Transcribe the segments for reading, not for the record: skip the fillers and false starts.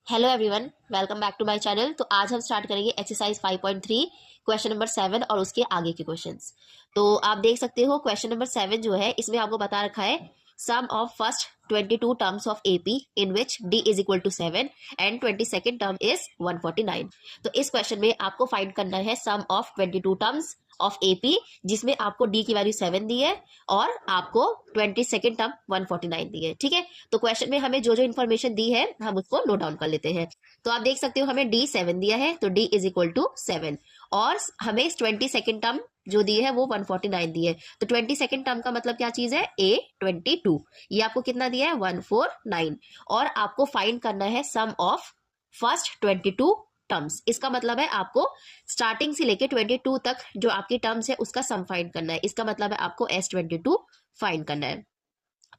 Hello everyone, welcome back to my channel. तो आज हम स्टार्ट करेंगे एक्सरसाइज 5.3 क्वेश्चन नंबर 7 और उसके आगे के क्वेश्चंस। तो आप देख सकते हो क्वेश्चन नंबर 7 जो है इसमें आपको बता रखा है sum of first 22 terms of AP in which d is equal to 7 and 22nd term is 149। तो इस क्वेश्चन में आपको फाइंड करना है sum of 22 terms of AP जिसमें आपको डी की वैल्यू 7 दी है और आपको 22nd टर्म 149 दी है। ठीक है, तो क्वेश्चन में हमें जो जो इन्फॉर्मेशन दी है हम उसको नोट डाउन कर लेते हैं। तो आप देख सकते हो हमें डी 7 दिया है, तो डी इज इक्वल टू 7 और हमें 22nd टर्म जो दी है वो 149 दी है। तो 22nd टर्म का मतलब क्या चीज है, ए 22। ये आपको कितना दिया है, 149। और आपको फाइंड करना है सम ऑफ फर्स्ट 22 टर्म्स। इसका मतलब है आपको स्टार्टिंग से लेके 22 तक जो आपकी टर्म्स है उसका सम फाइंड करना है। इसका मतलब है आपको S22 फाइंड करना है।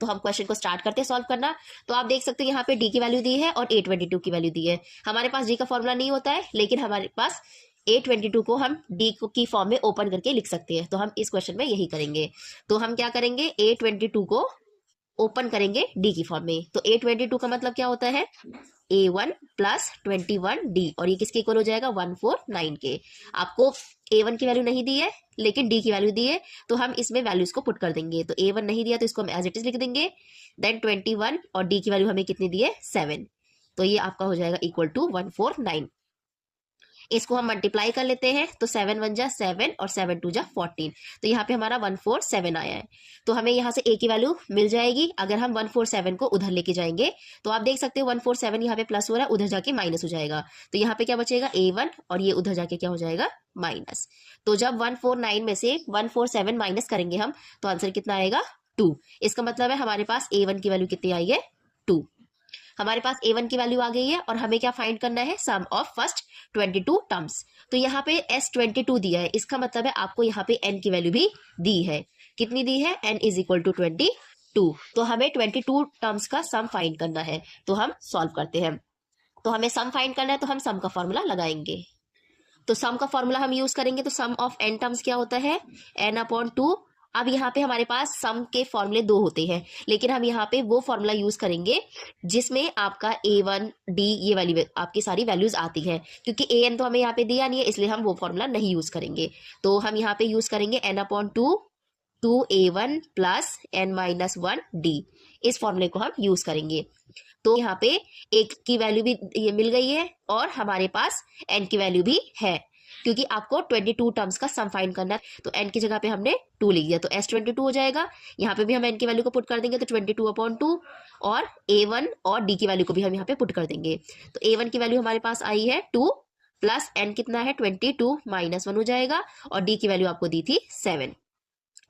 तो हम क्वेश्चन को स्टार्ट करते हैं सॉल्व करना। तो आप देख सकते हैं यहाँ पे डी की वैल्यू दी है और A22 की वैल्यू दी है। हमारे पास डी का फॉर्मूला नहीं होता है, लेकिन हमारे पास A22 को हम डी की फॉर्म में ओपन करके लिख सकते हैं। तो हम इस क्वेश्चन में यही करेंगे। तो हम क्या करेंगे, A22 को ओपन करेंगे डी की फॉर्म में। तो A22 का मतलब क्या होता है, A1 प्लस 21D, और ये किसके इक्वल हो जाएगा, 149 के। आपको A1 की वैल्यू नहीं दी है लेकिन D की वैल्यू दी है, तो हम इसमें वैल्यूज को पुट कर देंगे। तो A1 नहीं दिया तो इसको हम एज इट इज लिख देंगे। देन 21 और D की वैल्यू हमें कितनी दी है, 7। तो ये आपका हो जाएगा इक्वल टू 149। इसको हम मल्टीप्लाई कर लेते हैं। तो 7 1 जा 7 और 7 2 जा 14। तो यहाँ पे हमारा 147 आया है। तो हमें यहाँ से ए की वैल्यू मिल जाएगी अगर हम 147 को उधर लेके जाएंगे। तो आप देख सकते हो 147 यहाँ पे प्लस हो रहा है, उधर जाके माइनस हो जाएगा। तो यहाँ पे क्या बचेगा, A1, और ये उधर जाके क्या हो जाएगा, माइनस। तो जब 149 में से 147 माइनस करेंगे हम, तो आंसर कितना आएगा, 2। इसका मतलब है हमारे पास A1 की वैल्यू कितनी आई है, 2। हमारे पास A1 की वैल्यू आ गई है और हमें क्या फाइंड करना है, सम ऑफ फर्स्ट 22 टर्म्स। तो यहाँ पे S22 दिया है, इसका मतलब है आपको यहाँ पे N की वैल्यू भी दी है। कितनी दी है, N इज इक्वल टू 22। तो हमें 22 टर्म्स का सम फाइंड करना है। तो हम सॉल्व करते हैं। तो हमें सम फाइंड करना है, तो हम सम का फॉर्मूला लगाएंगे। तो सम का फॉर्मूला हम यूज करेंगे। तो सम ऑफ एन टर्म्स क्या होता है, N/2। अब यहाँ पे हमारे पास सम के फॉर्मूले 2 होते हैं, लेकिन हम यहाँ पे वो फॉर्मूला यूज करेंगे जिसमें आपका A1 D ये वाली आपकी सारी वैल्यूज आती है। क्योंकि AN तो हमें यहाँ पे दिया नहीं है, इसलिए हम वो फॉर्मूला नहीं यूज करेंगे। तो हम यहाँ पे यूज करेंगे N/2 2A1 प्लस N-1D। इस फॉर्मूले को हम यूज करेंगे। तो यहाँ पे एक की वैल्यू भी ये मिल गई है और हमारे पास N की वैल्यू भी है, क्योंकि आपको 22 टर्म्स का सम फाइंड करना है। तो N की जगह पे हमने 2 लिख दिया, तो S22 हो जाएगा। यहाँ पे भी हम N की वैल्यू को पुट कर देंगे, तो 22/2, और A1 और D की वैल्यू को भी हम यहाँ पे पुट कर देंगे। तो A1 की वैल्यू हमारे पास आई है 2 प्लस N कितना है 22 -1 हो जाएगा, और D की वैल्यू आपको दी थी 7।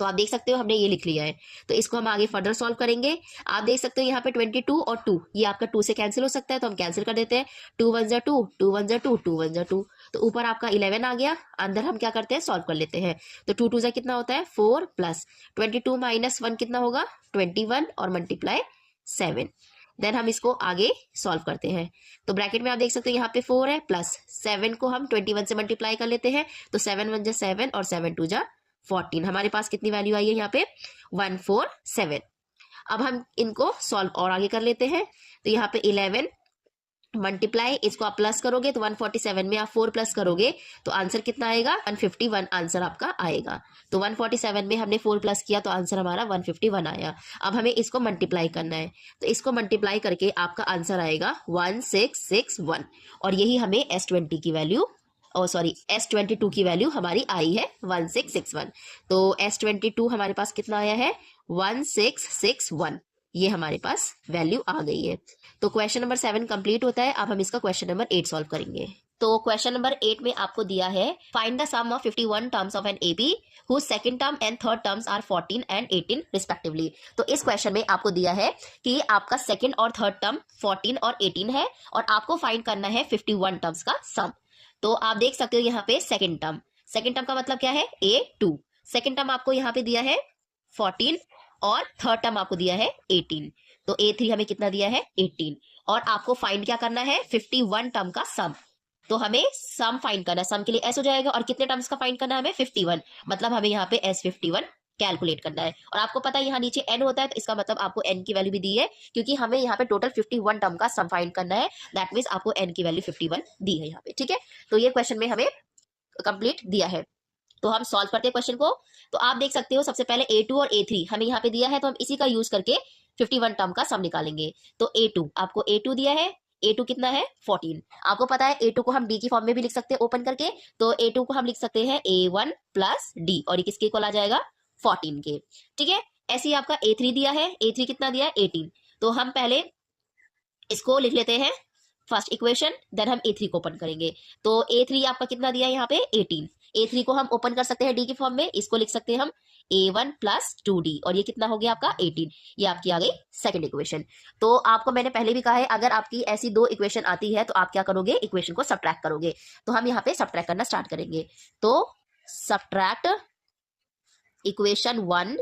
तो आप देख सकते हो हमने ये लिख लिया है। तो इसको हम आगे फर्दर सॉल्व करेंगे। आप देख सकते हो यहाँ पे 22 और 2, ये आपका 2 से कैंसिल हो सकता है, तो हम कैंसिल कर देते हैं। 2 1 जा 2, 2 1 जा 2, 2 1 जा 2। तो ऊपर आपका 11 आ गया, अंदर हम क्या करते हैं, सॉल्व कर लेते हैं। तो 2 2 जा कितना होता है, 4 प्लस 22 -1 कितना होगा, 21, और मल्टीप्लाई 7। देन हम इसको आगे सॉल्व करते हैं। तो ब्रैकेट में आप देख सकते हो यहाँ पे 4 है, प्लस 7 को हम 21 से मल्टीप्लाई कर लेते हैं। तो 7 1 जा 7 और 7 2 जा 14। हमारे पास कितनी वैल्यू आई है यहाँ पे, 147। अब हम इनको सॉल्व और आगे कर लेते हैं। तो यहाँ पे 11 मल्टीप्लाई, इसको आप प्लस करोगे तो 147 में आप 4 प्लस करोगे तो आंसर कितना आएगा, 151 आंसर आपका आएगा। तो 147 में हमने 4 प्लस किया तो आंसर हमारा 151 आया। अब हमें इसको मल्टीप्लाई करना है, तो इसको मल्टीप्लाई करके आपका आंसर आएगा 1661, और यही हमें S20 की वैल्यू, S22 की वैल्यू हमारी आई है 1661। तो S22 हमारे पास कितना आया है, 1661। ये हमारे पास वैल्यू आ गई है। तो क्वेश्चन नंबर 7 कंप्लीट होता है। अब हम इसका क्वेश्चन नंबर 8 सॉल्व करेंगे। तो क्वेश्चन नंबर 8 में आपको दिया है find the sum of 51 terms of an AP whose second term and third terms are 14 and 18 respectively. तो इस क्वेश्चन में आपको दिया है कि आपका सेकंड और थर्ड टर्म 14 और 18 है, और आपको फाइंड करना है 51 टर्म्स का सम। तो आप देख सकते हो यहाँ पे सेकंड टर्म का मतलब क्या है, A2। सेकंड टर्म आपको यहाँ पे दिया है 14 और थर्ड टर्म आपको दिया है 18। तो A3 हमें कितना दिया है, 18, और आपको फाइंड क्या करना है, 51 टर्म का सम। तो हमें सम फाइंड करना है, सम के लिए S हो जाएगा, और कितने टर्म्स का फाइंड करना है हमें, 51। मतलब हमें यहाँ पे S51 कैलकुलेट करना है। और आपको पता है यहाँ नीचे n होता है, तो इसका मतलब आपको n की वैल्यू भी दी है, क्योंकि हमें यहाँ पे टोटल 51 टर्म का सम फाइंड करना है। दैट मीन्स आपको n की वैल्यू 51 दी है यहाँ पे, ठीक है। तो ये क्वेश्चन में हमें कंप्लीट दिया है। तो हम सॉल्व करते हैं क्वेश्चन को। तो आप देख सकते हो सबसे पहले A2 और A3 हमें यहाँ पे दिया है, तो हम इसी का यूज करके 51 टर्म का सम निकालेंगे। तो A2, आपको A2 दिया है, A2 कितना है 14। आपको पता है A2 को हम D की फॉर्म में भी लिख सकते हैं ओपन करके, तो A2 को हम लिख सकते हैं A1 प्लस D, और ये किसके इक्वल आ जाएगा 14 के, ठीक है। ऐसे ही आपका A3 दिया है, A3 कितना दिया है 18। तो हम पहले इसको लिख लेते हैं फर्स्ट इक्वेशन, देन हम A3 को ओपन करेंगे। तो A3 आपका कितना दिया है यहाँ पे 18। A3 को हम ओपन कर सकते हैं D की फॉर्म में, इसको लिख सकते हैं हम A1 प्लस 2D, और ये कितना हो गया आपका 18। ये आपकी आ गई सेकंड इक्वेशन। तो आपको मैंने पहले भी कहा है, अगर आपकी ऐसी दो इक्वेशन आती है तो आप क्या करोगे, इक्वेशन को सब्ट्रैक्ट करोगे। तो हम यहाँ पे सब्ट्रैक्ट करना स्टार्ट करेंगे। तो सब्ट्रैक्ट इक्वेशन 1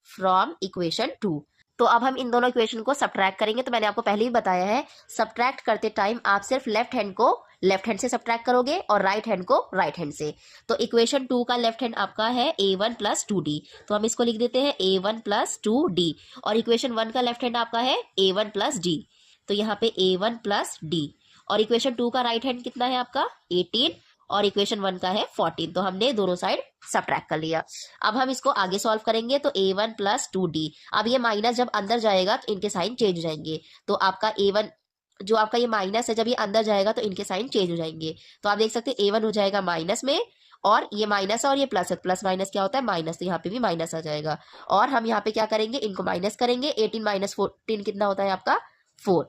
फ्रॉम इक्वेशन 2। तो अब हम इन दोनों इक्वेशन को सब्ट्रैक्ट करेंगे। तो मैंने आपको पहले ही बताया है, सब्ट्रैक्ट करते टाइम आप सिर्फ लेफ्ट हैंड को लेफ्ट हैंड से सब्ट्रैक्ट करोगे और राइट हैंड को राइट हैंड से। तो इक्वेशन 2 का लेफ्ट हैंड आपका है A1 प्लस 2D, तो हम इसको लिख देते हैं A1 प्लस 2D। और इक्वेशन 1 का लेफ्ट हैंड आपका है A1 प्लस D, तो यहाँ पे A1 प्लस D। और इक्वेशन 2 का राइट हैंड कितना है आपका 18, और इक्वेशन 1 का है 14। तो हमने दोनों साइड सब्ट्रैक्ट कर लिया। अब हम इसको आगे सॉल्व करेंगे। तो A1 प्लस 2D, अब ये माइनस जब अंदर जाएगा तो इनके साइन चेंज हो जाएंगे। तो आपका A1 जो आपका ये माइनस है, जब ये अंदर जाएगा तो इनके साइन चेंज हो जाएंगे। तो आप देख सकते हैं A1 हो जाएगा माइनस में, और ये माइनस है और ये प्लस है, प्लस माइनस क्या होता है माइनस, तो यहाँ पे भी माइनस आ जाएगा। और हम यहाँ पे क्या करेंगे, इनको माइनस करेंगे। 18 माइनस 14 कितना होता है आपका 4।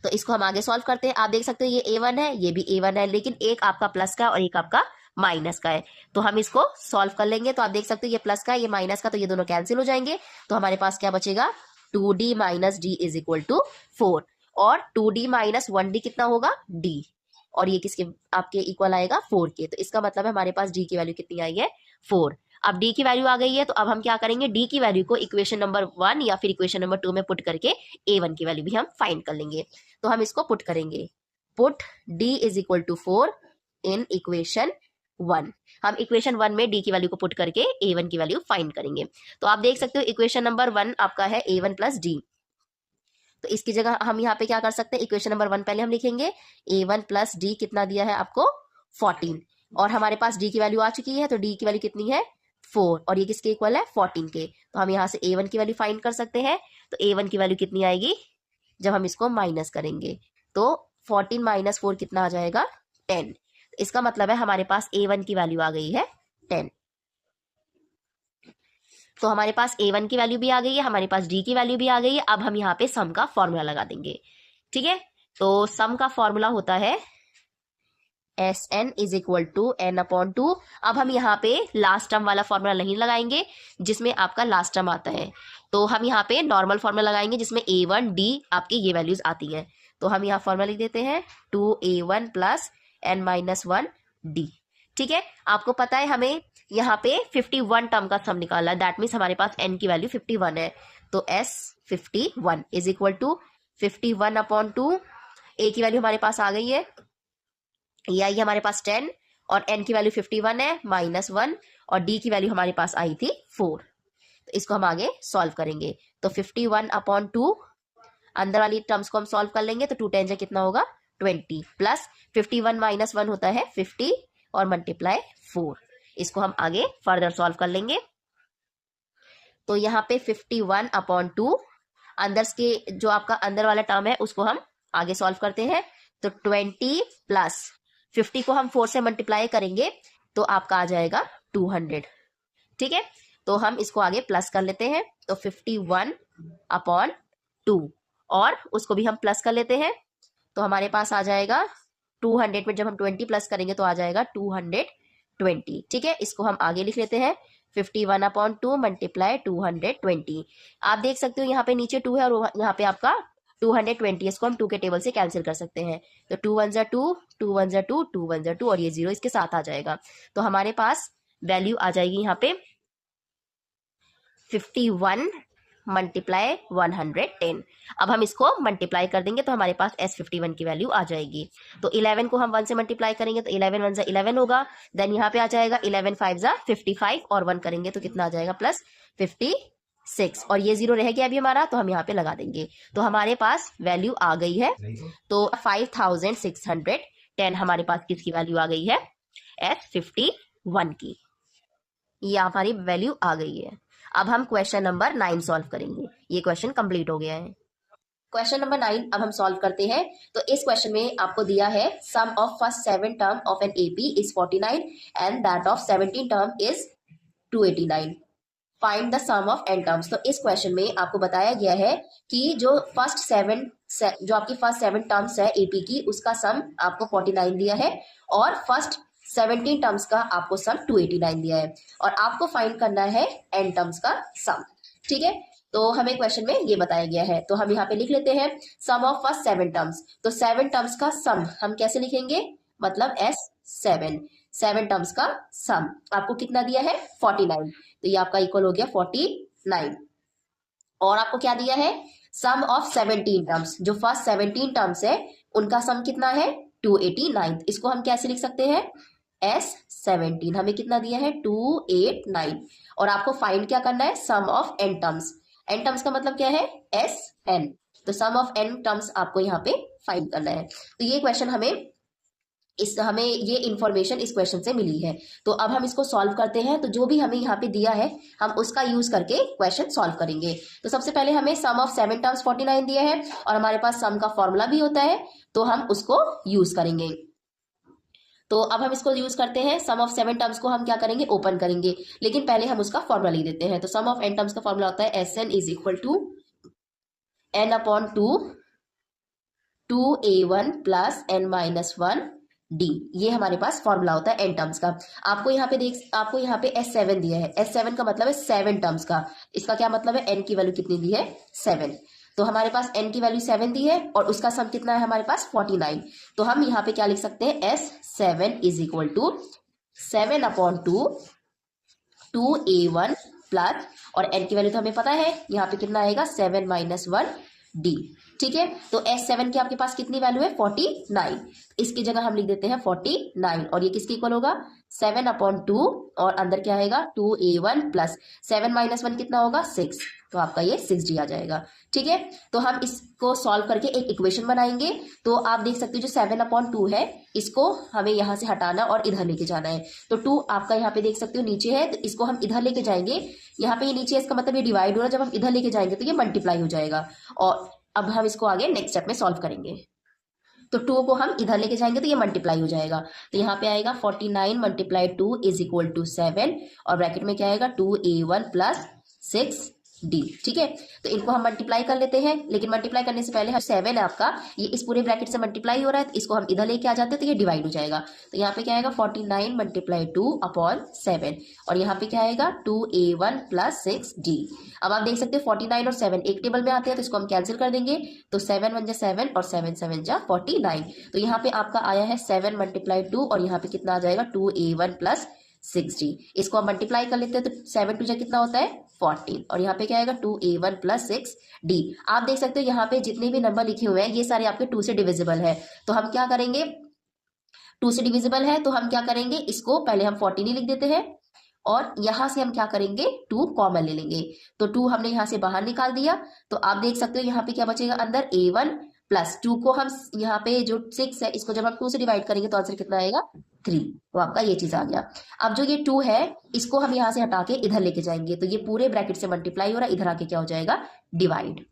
तो इसको हम आगे सॉल्व करते हैं। आप देख सकते हैं ये A1 है, ये भी A1 है, लेकिन एक आपका प्लस का और एक आपका माइनस का है। तो हम इसको सॉल्व कर लेंगे। तो आप देख सकते हैं ये प्लस का ये माइनस का, तो ये दोनों कैंसिल हो जाएंगे। तो हमारे पास क्या बचेगा 2D minus D is equal to 4। और 2D माइनस 1D कितना होगा D, और ये किसके आपके इक्वल आएगा 4 के। तो इसका मतलब है हमारे पास D की वैल्यू कितनी आई है 4। अब D की वैल्यू आ गई है, तो अब हम क्या करेंगे, D की वैल्यू को इक्वेशन नंबर 1 या फिर इक्वेशन नंबर 2 में पुट करके A1 की वैल्यू भी हम फाइंड कर लेंगे। तो हम इसको पुट करेंगे, put D is equal to 4 in equation 1। हम इक्वेशन 1 में D की वैल्यू को पुट करके A1 की वैल्यू फाइंड करेंगे। तो आप देख सकते हो इक्वेशन नंबर 1 आपका है A1 प्लस D। तो इसकी जगह हम यहाँ पे क्या कर सकते हैं, इक्वेशन नंबर 1 पहले हम लिखेंगे A1 प्लस D कितना दिया है आपको 14, और हमारे पास D की वैल्यू आ चुकी है। तो D की वैल्यू कितनी है 4, और ये किसके इक्वल है 14 के। तो हम यहाँ से A1 की वैल्यू फाइंड कर सकते हैं। तो A1 की वैल्यू कितनी आएगी जब हम इसको माइनस करेंगे, तो 14 माइनस 4 कितना आ जाएगा 10। इसका मतलब है हमारे पास A1 की वैल्यू आ गई है 10। तो हमारे पास A1 की वैल्यू भी आ गई है, हमारे पास D की वैल्यू भी आ गई है। अब हम यहाँ पे सम का फॉर्मूला लगा देंगे, ठीक है। तो सम का फॉर्मूला होता है Sn is equal to n upon 2। अब हम यहाँ पे लास्ट टर्म वाला फॉर्मूला नहीं लगाएंगे जिसमें आपका लास्ट टर्म आता है, तो हम यहाँ पे नॉर्मल फॉर्मूला लगाएंगे जिसमें A1 D आपकी ये वैल्यूज आती हैं। तो हम यहाँ फॉर्मूला लिख देते हैं 2A1 plus n minus 1 D, ठीक है। आपको पता है हमें यहाँ पे 51 टर्म का सम निकालना है, दैट मीन्स हमारे पास n की वैल्यू 51 है। तो S 51 is equal to 51 upon 2, A की वैल्यू हमारे पास आ गई है, ये आई है हमारे पास 10, और n की वैल्यू 51 है माइनस 1, और D की वैल्यू हमारे पास आई थी 4। तो इसको हम आगे सॉल्व करेंगे। तो 51 अपॉन 2, अंदर वाली टर्म्स को हम सॉल्व कर लेंगे। तो 2 10 कितना होगा 20, प्लस 51 माइनस 1 होता है 50, और मल्टीप्लाई 4। इसको हम आगे फर्दर सॉल्व कर लेंगे। तो यहाँ पे 51 अपॉन 2, अंदर के जो आपका अंदर वाला टर्म है उसको हम आगे सॉल्व करते हैं। तो 20 प्लस 50 को हम 4 से मल्टीप्लाई करेंगे तो आपका आ जाएगा 200, ठीक है। तो हम इसको आगे प्लस कर लेते हैं। तो 51 अपॉन 2, और उसको भी हम प्लस कर लेते हैं। तो हमारे पास आ जाएगा 200 में जब हम 20 प्लस करेंगे तो आ जाएगा 220, ठीक है। इसको हम आगे लिख लेते हैं 51 अपॉन 2 मल्टीप्लाई 220। आप देख सकते हो यहाँ पे नीचे 2 है और यहाँ पे आपका 220, इसको हम 2 के टेबल से कैंसिल कर सकते हैं। तो 2 1 जा 2, 2 1 जा 2, 2 1 जा 2, और ये 0 इसके साथ आ जाएगा। तो हमारे पास वैल्यू आ जाएगी यहाँ पे 51 मल्टीप्लाई 110। अब हम इसको मल्टीप्लाई कर देंगे तो हमारे पास S51 की वैल्यू आ जाएगी। तो 11 को हम 1 से मल्टीप्लाई करेंगे तो 11 1 11 होगा। देन यहाँ पे आ जाएगा 11 5 55 और 1 करेंगे तो कितना आ जाएगा प्लस 56। और ये 0 रह गया अभी हमारा, तो हम यहाँ पे लगा देंगे। तो हमारे पास वैल्यू आ गई है। तो 5610 हमारे पास किसकी वैल्यू आ गई है? S51 की। ये हमारी वैल्यू आ गई है। अब हम क्वेश्चन नंबर 9 सॉल्व करेंगे। ये क्वेश्चन कंप्लीट हो गया है। क्वेश्चन नंबर 9 अब हम सॉल्व करते हैं। तो इस क्वेश्चन में आपको दिया है sum of first 7 term of an AP is 49 and that of 17 term is 289। Find the sum of N terms. तो इस क्वेश्चन में आपको बताया गया है कि जो आपकी फर्स्ट 7 टर्म्स है एपी की, उसका सम आपको 49 दिया है और फर्स्ट 17 टर्म्स का आपको सम 289 दिया है और आपको फाइंड करना है एन टर्म्स का सम। ठीक है, तो हमें क्वेश्चन में ये बताया गया है। तो हम यहाँ पे लिख लेते हैं सम ऑफ फर्स्ट 7 टर्म्स। तो 7 टर्म्स का सम हम कैसे लिखेंगे? मतलब S7 टर्म्स का सम आपको कितना दिया है? 49। तो ये आपका इक्वल हो गया 49। और आपको क्या दिया है? Sum of 17 terms. जो फर्स्ट 17 टर्म्स है उनका सम कितना है? 289। इसको हम कैसे लिख सकते हैं? S17 हमें कितना दिया है? 289। और आपको फाइंड क्या करना है? Sum of N terms. N terms का मतलब क्या है? SN। तो सम ऑफ एन टर्म्स आपको यहाँ पे फाइंड करना है। तो ये क्वेश्चन हमें ये इंफॉर्मेशन इस क्वेश्चन से मिली है। तो अब हम इसको सॉल्व करते हैं। तो जो भी हमें यहाँ पे दिया है हम उसका यूज करके क्वेश्चन सॉल्व करेंगे। तो सबसे पहले हमें सम ऑफ 7 टर्म्स 49 दिया है और हमारे पास सम का फॉर्मूला भी होता है, तो हम उसको यूज करेंगे। तो अब हम इसको यूज करते हैं। सम ऑफ 7 टर्म्स को हम क्या करेंगे? ओपन करेंगे, लेकिन पहले हम उसका फॉर्मूला लिख देते हैं। तो सम ऑफ एन टर्म्स का फॉर्मूला होता है SN is equal to N/2 2A1 plus N-1 D। ये हमारे पास फॉर्मूला होता है एन टर्म्स का। आपको यहाँ पे S7 दिया है। S7 का मतलब है 7 टर्म्स का। इसका क्या मतलब है? n की वैल्यू कितनी दी है? 7। तो हमारे पास n की वैल्यू 7 दी है और उसका सम कितना है हमारे पास? 49। तो हम यहाँ पे क्या लिख सकते हैं? S7 is equal to 7/2 2A1 plus, और n की वैल्यू तो हमें पता है यहाँ पे कितना आएगा? 7 - 1 D। ठीक है, तो S7 की आपके पास कितनी वैल्यू है? 49। इसकी जगह हम लिख देते हैं 49 और ये किसके इक्वल होगा? 7/2 और अंदर क्या आएगा? 2A1 प्लस 7 - 1 कितना होगा? 6। तो आपका ये 6D आ जाएगा। ठीक है, तो हम इसको सॉल्व करके एक इक्वेशन बनाएंगे। तो आप देख सकते हो जो 7/2 है इसको हमें यहाँ से हटाना और इधर लेके जाना है। तो 2 आपका यहाँ पे देख सकते हो नीचे है, तो इसको हम इधर लेके जाएंगे। यहाँ पे ये नीचे है, इसका मतलब ये डिवाइड हो रहा है। जब हम इधर लेके जाएंगे तो ये मल्टीप्लाई हो जाएगा। और अब हम इसको आगे नेक्स्ट स्टेप में सॉल्व करेंगे। तो 2 को हम इधर लेके जाएंगे तो ये मल्टीप्लाई हो जाएगा। तो यहाँ पे आएगा 49 × 2 इज इक्वल टू 7 और ब्रैकेट में क्या आएगा? 2A1 plus 6D। ठीक है, तो इनको हम मल्टीप्लाई कर लेते हैं, लेकिन मल्टीप्लाई करने से पहले 7 है आपका, ये इस पूरे ब्रैकेट से मल्टीप्लाई हो रहा है, तो इसको हम इधर लेके आ जाते हैं तो ये डिवाइड हो जाएगा। तो यहाँ पे क्या आएगा? 49 × 2/7 और यहाँ पे क्या आएगा? 2A1 plus 6D। अब आप देख सकते हैं 49 और 7 एक टेबल में आते हैं, तो इसको हम कैंसिल कर देंगे। तो 7 × 1 = 7 और 7 × 7 = 49। तो यहाँ पे आपका आया है 7 × 2 और यहाँ पे कितना आ जाएगा? 2A1 plus 6D। इसको हम मल्टीप्लाई कर लेते हैं तो 7 × 2 कितना होता है? 14 और यहाँ पे क्या आएगा? 2A1 plus 6D। आप देख सकते हो यहाँ पे जितने भी नंबर लिखे हुए हैं ये सारे आपके 2 से डिविजिबल है। तो हम क्या करेंगे? 2 से डिविजिबल है तो हम क्या करेंगे? इसको पहले हम 14 ही लिख देते हैं और यहां से हम क्या करेंगे? 2 कॉमन ले लेंगे। तो 2 हमने यहां से बाहर निकाल दिया। तो आप देख सकते हो यहाँ पे क्या बचेगा? अंदर A1 प्लस 2 को हम यहाँ पे जो 6 है इसको जब हम 2 से डिवाइड करेंगे तो आंसर कितना आएगा? 3। तो आपका ये चीज आ गया। अब जो ये 2 है इसको हम यहाँ से हटा के इधर लेके जाएंगे तो ये पूरे ब्रैकेट से मल्टीप्लाई हो रहा है, इधर आके क्या हो जाएगा? डिवाइड।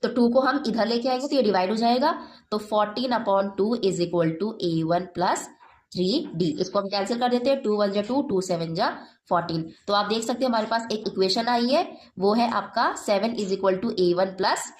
तो 2 को हम इधर लेके आएंगे तो ये डिवाइड हो जाएगा। तो 14/2 is equal to A1 plus 3D। इसको हम कैंसिल कर देते हैं। 2 × 1 = 2 2 × 7 = 14। तो आप देख सकते हैं हमारे पास एक इक्वेशन आई है, वो है आपका 7 is equal to A1 plus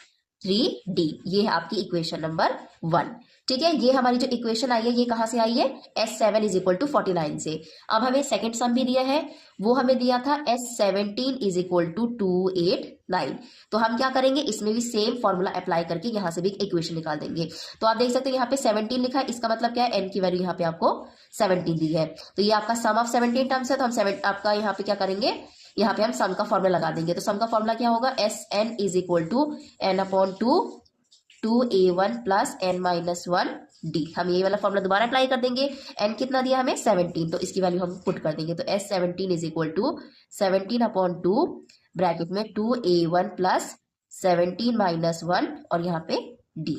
3D। ये है आपकी इक्वेशन नंबर 1। ठीक है, ये हमारी जो इक्वेशन आई है ये कहाँ से आई है? S7 इज इक्वल टू 49 से। अब हमें सेकंड सम भी दिया है, वो हमें दिया था S17 इज इक्वल टू 289। तो हम क्या करेंगे? इसमें भी सेम फॉर्मूला अप्लाई करके यहाँ से भी इक्वेशन निकाल देंगे। तो आप देख सकते हैं यहाँ पे 17 लिखा है, इसका मतलब क्या है? n की वैल्यू यहाँ पे आपको 17 दी है। तो ये आपका सम ऑफ 17 टर्म्स है। तो हम आपका यहाँ पे क्या करेंगे? यहाँ पे हम सम का फॉर्मूला लगा देंगे। तो सम का फॉर्मूला क्या होगा, S N is equal to N upon two 2a1 plus n minus 1 D. हम ये वाला फॉर्मूला दोबारा अप्लाई कर देंगे। n कितना दिया हमें 17, तो इसकी वैल्यू हम पुट कर देंगे। तो s17 is equal to 17 upon 2 bracket में 2a1 प्लस 17 माइनस 1 और यहाँ पे d।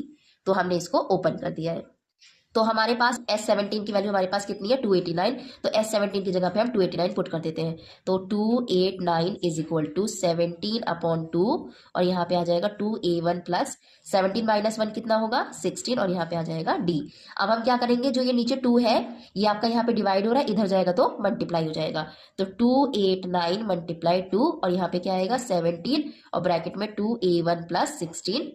तो हमने इसको ओपन कर दिया है। तो हमारे पास S17 की वैल्यू हमारे पास कितनी है 289। तो S17 की जगह पे हम 289 पुट कर देते हैं। तो 289 इज इक्वल टू 17 अपॉन 2 और यहाँ पे आ जाएगा 2a1 प्लस 17 माइनस 1 कितना होगा 16 और यहाँ पे आ जाएगा d। अब हम क्या करेंगे, जो ये नीचे 2 है ये आपका यहाँ पे डिवाइड हो रहा है, इधर जाएगा तो मल्टीप्लाई हो जाएगा। तो 289 मल्टीप्लाई 2 और यहाँ पे क्या आएगा 17 और ब्रैकेट में 2a1 प्लस 16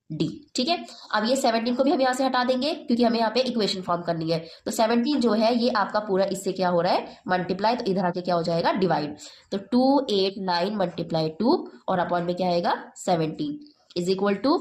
डी। ठीक है, अब ये 17 को भी हम यहाँ से हटा देंगे क्योंकि हमें यहाँ पे इक्वेशन फॉर्म करनी है। तो 17 जो है ये आपका पूरा इससे क्या हो रहा है मल्टीप्लाई, तो इधर आके क्या हो जाएगा डिवाइड। तो 289 मल्टीप्लाई 2 और अपॉन में क्या आएगा 17 is equal to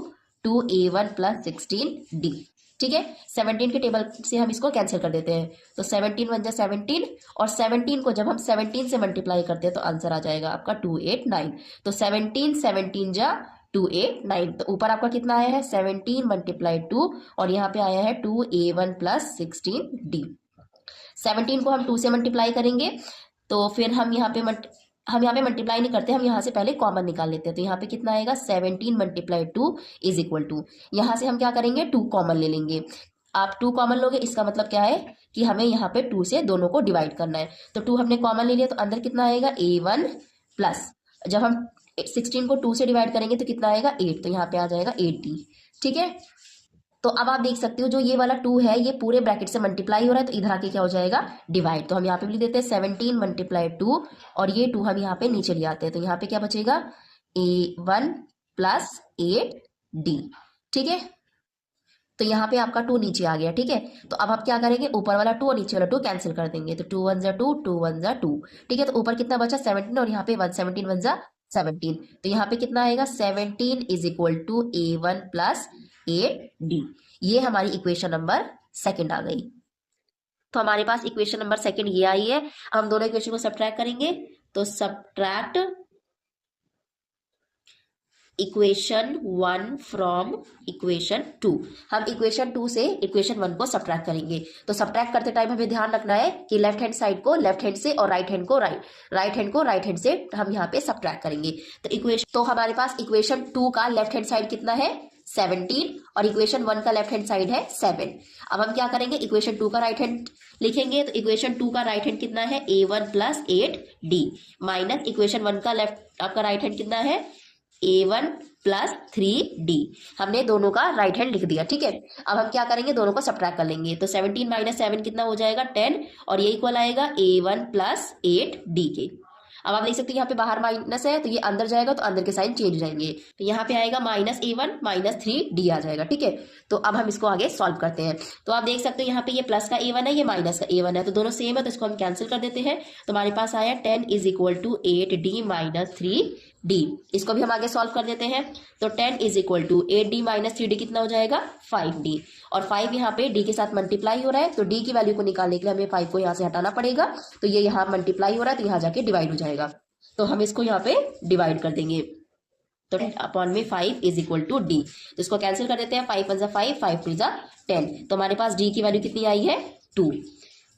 2a1 plus 16 D. ठीक है, 17 के टेबल से हम इसको कैंसिल कर देते हैं। तो 17 बन जाए 17 और 17 को जब हम 17 से मल्टीप्लाई करते हैं तो आंसर आ जाएगा आपका 289। तो 17 जा 289, तो ऊपर आपका कितना आया है 17 मल्टीप्लाई 2 और यहाँ पे आया है 2a1 प्लस 16 डी। 17 को हम 2 से मल्टीप्लाई करेंगे तो फिर हम यहाँ पे मल्टीप्लाई नहीं करते, हम यहाँ से पहले कॉमन निकाल लेते हैं। तो यहाँ पे कितना आएगा 17 मल्टीप्लाई 2 इज इक्वल टू, यहाँ से हम क्या करेंगे 2 कॉमन ले लेंगे। आप 2 कॉमन लोगे इसका मतलब क्या है कि हमें यहाँ पे 2 से दोनों को डिवाइड करना है। तो 2 हमने कॉमन ले लिया तो अंदर कितना आएगा a1 प्लस, जब हम 16 को 2 से डिवाइड करेंगे तो कितना आएगा 8, तो यहाँ पे आ जाएगा 80। ठीक है, तो अब आप देख सकते हो जो ये वाला 2 है ये पूरे ब्रैकेट से मल्टीप्लाई हो रहा है, तो इधर आके क्या हो जाएगा डिवाइड। तो हम यहाँ पे भी लिख देते हैं 17 मल्टीप्लाई 2 और ये 2 हम यहाँ पे नीचे ले आते हैं। तो यहाँ पे क्या बचेगा a1 प्लस 8d। ठीक है, तो यहाँ पे आपका 2 नीचे आ गया। ठीक है, तो अब आप क्या करेंगे ऊपर वाला 2 और नीचे वाला 2 कैंसिल कर देंगे। तो 2 1 जा 2, 2 1 जा 2। ठीक है, तो ऊपर कितना बचा 17 और यहाँ पे 1, 17 1 जा 17। तो यहाँ पे कितना आएगा 17 is equal to a1 plus 8d। ये हमारी इक्वेशन नंबर सेकंड आ गई। तो हमारे पास इक्वेशन नंबर सेकंड ये आई है। हम दोनों इक्वेशन को सब्ट्रैक्ट करेंगे। तो सब्ट्रैक्ट इक्वेशन 1 फ्रॉम इक्वेशन 2। हम इक्वेशन 2 से इक्वेशन 1 को सब्ट्रैक्ट करेंगे। तो सब्ट्रैक्ट करते टाइम हमें ध्यान रखना है कि लेफ्ट हैंड साइड को लेफ्ट हैंड से और राइट हैंड को राइट हैंड से हम यहाँ पे सब्ट्रैक्ट करेंगे। तो हमारे पास इक्वेशन 2 का लेफ्ट हैंड साइड कितना है 17 और इक्वेशन 1 का लेफ्ट हैंड साइड है 7। अब हम क्या करेंगे इक्वेशन 2 का राइट हैंड लिखेंगे। तो इक्वेशन 2 का राइट हैंड कितना है a1 plus 8d minus equation 1 का लेफ्ट आपका राइट हैंड कितना है a1 प्लस 3d। हमने दोनों का राइट हैंड लिख दिया। ठीक है, अब हम क्या करेंगे दोनों को सब्ट्रैक्ट कर लेंगे। तो 17 माइनस 7 कितना हो जाएगा 10 और ये इक्वल आएगा a1 प्लस 8d के। अब आप देख सकते हैं यहाँ पे बाहर माइनस है तो ये अंदर जाएगा तो अंदर के साइन चेंज हो जाएंगे। तो यहाँ पे आएगा माइनस a1 माइनस 3d आ जाएगा। ठीक है, तो अब हम इसको आगे सॉल्व करते हैं। तो आप देख सकते हो यहाँ पे ये प्लस का a1 है ये माइनस का a1 है, तो दोनों सेम है तो इसको हम कैंसिल कर देते हैं। तो हमारे पास आया 10 is equal to 8d minus 3d। इसको भी हम आगे सॉल्व कर देते हैं। तो 10 is equal to 8d minus 3d कितना हो जाएगा 5d और 5 यहाँ पे d के साथ मल्टीप्लाई हो रहा है। तो d की वैल्यू को निकालने के लिए हमें 5 को यहाँ से हटाना पड़ेगा। तो ये यहाँ मल्टीप्लाई हो रहा है तो यहाँ जाके डिवाइड हो जाएगा। तो हम इसको यहाँ पे डिवाइड कर देंगे। तो अपॉन में 5 इज इक्वल टू डी। तो इसको कैंसिल कर देते हैं 5 1 जा 5, 5 2 जा 10। तो हमारे पास डी की वैल्यू कितनी आई है 2।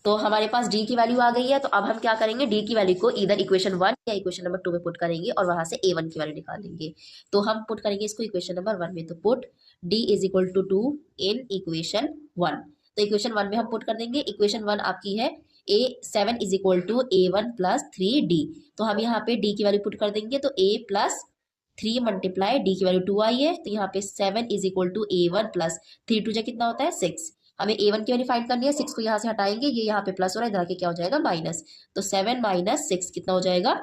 तो हमारे पास डी की वैल्यू आ गई है। तो अब हम क्या करेंगे डी की वैल्यू को इधर इक्वेशन 1 या इक्वेशन नंबर 2 में पुट करेंगे और वहां से a1 की वैल्यू निकालेंगे। तो हम पुट करेंगे इसको इक्वेशन नंबर 1 में। तो put D is equal to 2 in equation 1। तो इक्वेशन 1 में हम पुट कर देंगे। इक्वेशन 1 आपकी है a7 is equal to a1 plus 3d। तो हम यहाँ पे d की वैल्यू पुट कर देंगे। तो a प्लस 3 मल्टीप्लाई d की वैल्यू 2 आई है। तो यहाँ पे 7 is equal to a1 plus 3 2 जा कितना होता है 6। हमें a1 की वैल्यू फाइंड करनी है। 6 को यहाँ से हटाएंगे, ये यहाँ पे प्लस हो रहा है, इधर आके क्या हो जाएगा माइनस। तो 7 माइनस 6 कितना हो जाएगा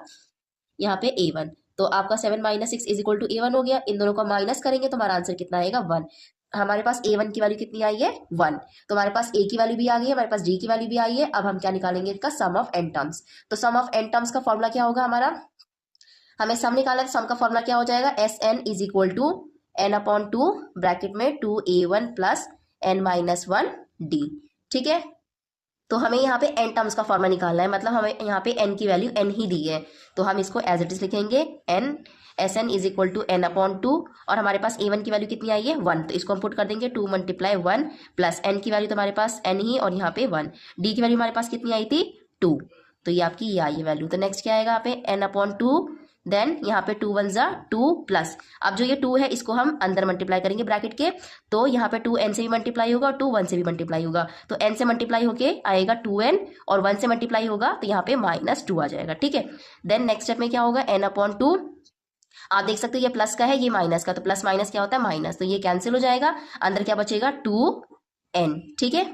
यहाँ पे a1। तो आपका 7 minus 6 is equal to a1 हो गया। इन दोनों को माइनस करेंगे तो हमारा आंसर कितना आएगा 1। हमारे पास a1 की वैल्यू कितनी आई है 1। तो हमारे पास a की वैल्यू भी आ गई है, हमारे पास d की वैल्यू भी आई है। अब हम क्या निकालेंगे इसका सम ऑफ n टर्म्स। तो सम ऑफ n टर्म्स का फॉर्मूला क्या होगा हमारा, हमें सम निकालना है। सम का फॉर्मूला क्या हो जाएगा Sn is equal to n upon 2 bracket में 2a1 plus n minus 1d। ठीक है, तो हमें यहाँ पे n टर्म्स का फॉर्मूला निकालना है, मतलब हमें यहाँ पे n की वैल्यू n ही दी है, तो हम इसको एज इट इज लिखेंगे n Sn is equal to n upon 2, और हमारे पास a1 की वैल्यू कितनी आई है 1, तो इसको हम पुट कर देंगे 2 मल्टीप्लाई 1 प्लस n की वैल्यू तो हमारे पास n ही और यहाँ पे 1, d की वैल्यू हमारे पास कितनी आई थी 2, तो ये आपकी ये आई है वैल्यू। तो नेक्स्ट क्या आएगा यहाँ पे n अपॉन 2, देन यहाँ पे 2 1 जा 2 प्लस, अब जो ये 2 है इसको हम अंदर मल्टीप्लाई करेंगे ब्रैकेट के, तो यहाँ पे 2 n से भी मल्टीप्लाई होगा और 2 1 से भी मल्टीप्लाई होगा, तो n से मल्टीप्लाई होके आएगा 2n और 1 से मल्टीप्लाई होगा तो यहाँ पे -2 आ जाएगा, ठीक है। देन नेक्स्ट स्टेप में क्या होगा n अपॉन 2, आप देख सकते हो ये प्लस का है ये माइनस का, तो प्लस माइनस क्या होता है माइनस, तो ये कैंसिल हो जाएगा, अंदर क्या बचेगा 2n, ठीक है।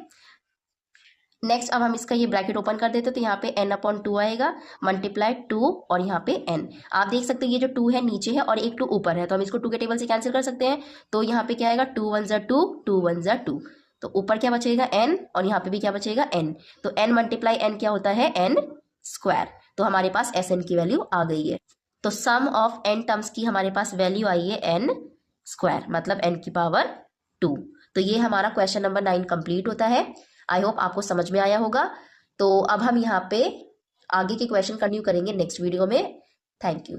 नेक्स्ट अब हम इसका ये ब्रैकेट ओपन कर देते हैं, तो यहाँ पे n अपॉन 2 आएगा मल्टीप्लाई 2 और यहाँ पे n, आप देख सकते हो ये जो 2 है नीचे है और एक 2 ऊपर है, तो हम इसको 2 के टेबल से कैंसिल कर सकते हैं, तो यहाँ पे क्या आएगा 2 1 जा 2 2 1 जा 2, तो ऊपर क्या बचेगा n और यहाँ पे भी क्या बचेगा n, तो n मल्टीप्लाई n क्या होता है n स्क्वायर, तो हमारे पास Sn की वैल्यू आ गई है। तो सम ऑफ n टर्म्स की हमारे पास वैल्यू आई है n स्क्वायर, मतलब n की पावर 2। तो ये हमारा क्वेश्चन नंबर 9 कंप्लीट होता है। आई होप आपको समझ में आया होगा। तो अब हम यहाँ पे आगे के क्वेश्चन कंटिन्यू करेंगे नेक्स्ट वीडियो में। Thank you.